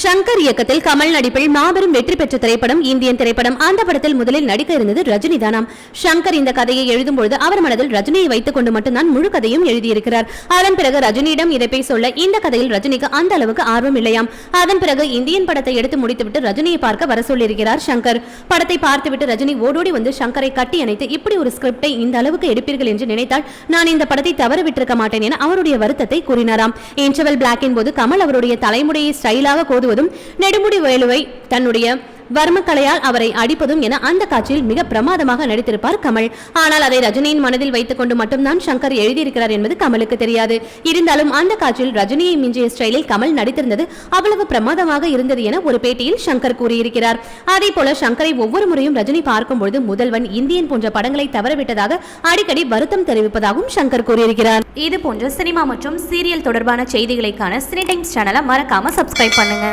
சங்கர் இயக்கத்தில் கமல் நடிப்பில் மாபெரும் வெற்றி பெற்ற திரைப்படம் இந்தியன் திரைப்படம். அந்த படத்தில் முதலில் நடிக்க இருந்தது ரஜினி தானாம். சங்கர் இந்த கதையை எழுதும்போது அவர் மனதில் ரஜினியை வைத்துக் கொண்டு மட்டும்தான் முழு கதையும் எழுதியிருக்கிறார். அதன் பிறகு ரஜினியிடம் இதை போய் சொல்ல இந்த கதையில் ரஜினிக்கு அந்த அளவுக்கு ஆர்வம் இல்லையாம். அதன் பிறகு இந்தியன் படத்தை எடுத்து முடித்துவிட்டு ரஜினியை பார்க்க வர சொல்லியிருக்கிறார் சங்கர். படத்தை பார்த்துவிட்டு ரஜினி ஓடோடி வந்து சங்கரை கட்டி அணைத்து இப்படி ஒரு ஸ்கிரிப்டை இந்த அளவுக்கு எடுப்பீர்கள் என்று நினைத்தால் நான் இந்த படத்தை தவற விட்டிருக்க மாட்டேன் என அவருடைய வருத்தத்தை கூறினாராம். இன்டர்வல் பிளாக்கின் போது கமல் அவருடைய தலைமுடியை ஸ்டைலாக கோதுவதும் நெடுமுடி வேலுவை தன்னுடைய வர்மக்கலையால் அவரை அடிப்பதும் என அந்த காட்சியில் மிக பிரமாதமாக நடித்திருப்பார் கமல். ஆனால் அதை ரஜினியின் மனதில் வைத்துக் கொண்டு மட்டும்தான் சங்கர் எழுதியிருக்கிறார் என்பது கமலுக்கு தெரியாது. இருந்தாலும் அந்த காட்சியில் ரஜினியை மிஞ்சிய ஸ்டைலில் கமல் நடித்திருந்தது அவ்வளவு பிரமாதமாக இருந்தது என ஒரு பேட்டியில் சங்கர் கூறியிருக்கிறார். அதே போல சங்கரை ஒவ்வொரு முறையும் ரஜினி பார்க்கும்போது முதல்வன், இந்தியன் போன்ற படங்களை தவறவிட்டதாக அடிக்கடி வருத்தம் தெரிவிப்பதாகவும் சங்கர் கூறியிருக்கிறார். இது போன்ற சினிமா மற்றும் சீரியல் தொடர்பான செய்திகளை காண சினி டைம்ஸ் சேனலை மறக்காம சப்ஸ்கிரைப் பண்ணுங்க.